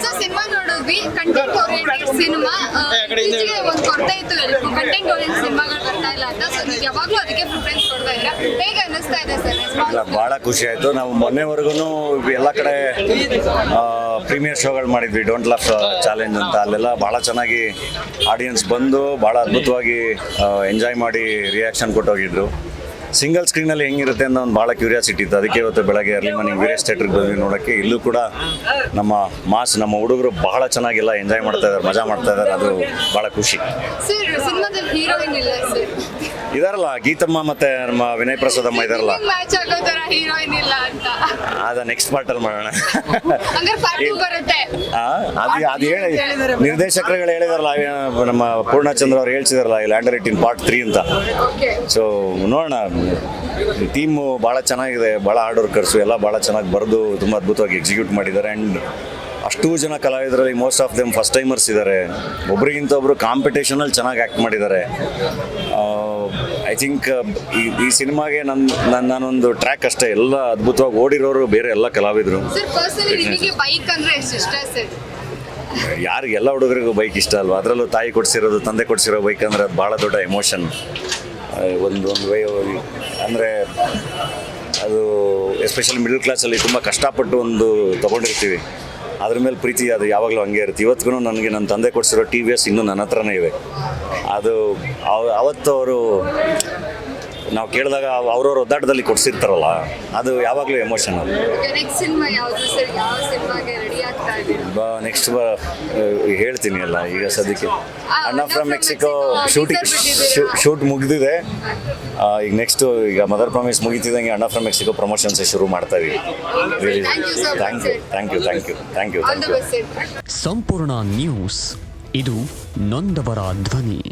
So cinema ನೋಡಿದ್ವಿ, content oriented cinema. ಇತ್ತೀಚೆಗೆ ಒಂದು ಕೊರತೆ ಇತ್ತು, ಕಂಟೆಂಟ್ ಓರಿಯೆಂಟೆಡ್ ಸಿನಿಮಾಗಳು ಬರ್ತಾ ಇಲ್ಲ ಅಂತ. ಸೊ ನೀವು ಯಾವಾಗಲೂ ಅದಕ್ಕೆ ಪ್ರಿಫರೆನ್ಸ್ ಕೊಡ್ತಾ ಇದ್ದೀರಾ, ಹೇಗೆ ಅನ್ನಿಸ್ತಾ ಇದೆ ಸರ್? ಇಲ್ಲ, ಭಾಳ ಖುಷಿ ಆಯಿತು. ನಾವು ಮೊನ್ನೆವರೆಗೂ ಎಲ್ಲ ಕಡೆ ಪ್ರೀಮಿಯರ್ ಶೋಗಳು ಮಾಡಿದ್ವಿ, ಡೋಂಟ್ ಲಫ್ ಚಾಲೆಂಜ್ ಅಂತ. ಅಲ್ಲೆಲ್ಲ ಭಾಳ ಚೆನ್ನಾಗಿ ಆಡಿಯನ್ಸ್ ಬಂದು ಭಾಳ ಅದ್ಭುತವಾಗಿ ಎಂಜಾಯ್ ಮಾಡಿ ರಿಯಾಕ್ಷನ್ ಕೊಟ್ಟೋಗಿದ್ರು. ಸಿಂಗಲ್ ಸ್ಕ್ರೀನಲ್ಲಿ ಹೆಂಗಿರುತ್ತೆ ಅನ್ನೋ ಒಂದು ಭಾಳ ಕ್ಯೂರಿಯಾಸಿಟಿ ಇತ್ತು. ಅದಕ್ಕೆ ಇವತ್ತು ಬೆಳಗ್ಗೆ ಅರ್ಲಿ ಮಾರ್ನಿಂಗ್ ವೀರೇಶ್ ಥಿಯೇಟ್ರಿಗೆ ಬಂದ್ವಿ ನೋಡೋಕ್ಕೆ. ಇಲ್ಲೂ ಕೂಡ ನಮ್ಮ ನಮ್ಮ ಹುಡುಗರು ಬಹಳ ಚೆನ್ನಾಗೆಲ್ಲ ಎಂಜಾಯ್ ಮಾಡ್ತಾ ಇದ್ದಾರೆ, ಮಜಾ ಮಾಡ್ತಾ ಇದ್ದಾರೆ. ಅದು ಭಾಳ ಖುಷಿ. ಸರ್ ಸಿನಿಮಾದಲ್ಲಿ ಹೀರೋಯಿನ್ ಇಲ್ಲ ಸರ್? ಇದಾರಲ್ಲ, ಗೀತಮ್ಮ ಮತ್ತೆ ನಮ್ಮ ವಿನಯ್ ಪ್ರಸಾದಮ್ಮ ಇದಾರಲ್ಲ. ಮ್ಯಾಚ್ ಆಗೋ ಥರ ಹೀರೋಯಿನ್ ಇಲ್ಲ ಅಂತ ಅದ ನೆಕ್ಸ್ಟ್ ಪಾರ್ಟಲ್ಲಿ ಮಾಡೋಣ. ಹಂಗಾರೆ ಪಾರ್ಟ್ 2 ಬರುತ್ತೆ. ಅದು ಹೇಳಿ ನಿರ್ದೇಶಕರುಗಳು ಹೇಳಿದಾರಲ್ಲ, ನಮ್ಮ ಪೂರ್ಣಚಂದ್ರ ಅವ್ರು ಹೇಳ್ಸಿದಾರಲ್ಲ, ಲ್ಯಾಂಡರ್ ಇಟ್ ಇನ್ ಪಾರ್ಟ್ 3 ಅಂತ. ಸೊ ನೋಡೋಣ. ಟೀಮು ಭಾಳ ಚೆನ್ನಾಗಿದೆ, ಭಾಳ ಹಾರ್ಡ್ ವರ್ಕರ್ಸು ಎಲ್ಲ ಭಾಳ ಚೆನ್ನಾಗಿ ಬರೆದು ತುಂಬ ಅದ್ಭುತವಾಗಿ ಎಕ್ಸಿಕ್ಯೂಟ್ ಮಾಡಿದ್ದಾರೆ. ಆ್ಯಂಡ್ ಅಷ್ಟೂ ಜನ ಕಲಾವಿದರಲ್ಲಿ most of them first timers ಇದ್ದಾರೆ. ಒಬ್ರಿಗಿಂತ ಒಬ್ಬರು ಕಾಂಪಿಟೇಷನಲ್ಲಿ ಚೆನ್ನಾಗಿ ಆ್ಯಕ್ಟ್ ಮಾಡಿದ್ದಾರೆ. ಐ ಥಿಂಕ್ ಈ ಸಿನಿಮಾಗೆ ನಾನೊಂದು ಟ್ರ್ಯಾಕ್ ಅಷ್ಟೇ, ಎಲ್ಲ ಅದ್ಭುತವಾಗಿ ಓಡಿರೋರು ಬೇರೆ ಎಲ್ಲ ಕಲಾವಿದರು. ಯಾರಿಗೆ, ಎಲ್ಲ ಹುಡುಗರಿಗೂ ಬೈಕ್ ಇಷ್ಟ ಅಲ್ವಾ? ಅದರಲ್ಲೂ ತಾಯಿ ಕೊಡಿಸಿರೋದು, ತಂದೆ ಕೊಡಿಸಿರೋ ಬೈಕ್ ಅಂದರೆ ಅದು ಭಾಳ ದೊಡ್ಡ ಎಮೋಷನ್. ಒಂದು ವೇ ಅಂದರೆ ಅದು ಎಸ್ಪೆಷಲಿ ಮಿಡಲ್ ಕ್ಲಾಸಲ್ಲಿ ತುಂಬ ಕಷ್ಟಪಟ್ಟು ಒಂದು ತೊಗೊಂಡಿರ್ತೀವಿ, ಅದ್ರ ಮೇಲೆ ಪ್ರೀತಿ ಅದು ಯಾವಾಗಲೂ ಹಂಗೆ ಇರುತ್ತೆ. ಇವತ್ತಿಗೂ ನನಗೆ ನನ್ನ ತಂದೆ ಕೊಡಿಸಿರೋ TVS ಇನ್ನೂ ನನ್ನ ಹತ್ರನೇ ಇವೆ. ಅದು ಅವತ್ತು ಅವರು ನಾವು ಕೇಳಿದಾಗ ಅವ್ರವ್ರ ಒದ್ದಾಟದಲ್ಲಿ ಕೊಡಿಸಿರ್ತಾರಲ್ಲ, ಅದು ಯಾವಾಗಲೂ ಎಮೋಷನ್. ಅದು ನೆಕ್ಸ್ಟ್ ಹೇಳ್ತೀನಿ ಅಲ್ಲ, ಈಗ ಸದ್ಯಕ್ಕೆ ಅಣ್ಣ ಫ್ರಮ್ ಮೆಕ್ಸಿಕೋ ಶೂಟ್ ಮುಗಿದಿದೆ. ಈಗ ನೆಕ್ಸ್ಟು ಈಗ ಮದರ್ ಪ್ರಾಮಿಸ್ ಮುಗಿತಿದ್ದಂಗೆ ಅಣ್ಣ ಫ್ರಮ್ ಮೆಕ್ಸಿಕೋ ಪ್ರಮೋಷನ್ಸ್ ಶುರು ಮಾಡ್ತಾ ಇದೀವಿ. Thank you. ಸಂಪೂರ್ಣ ನ್ಯೂಸ್, ಇದು ನೊಂದವರ ಧ್ವನಿ.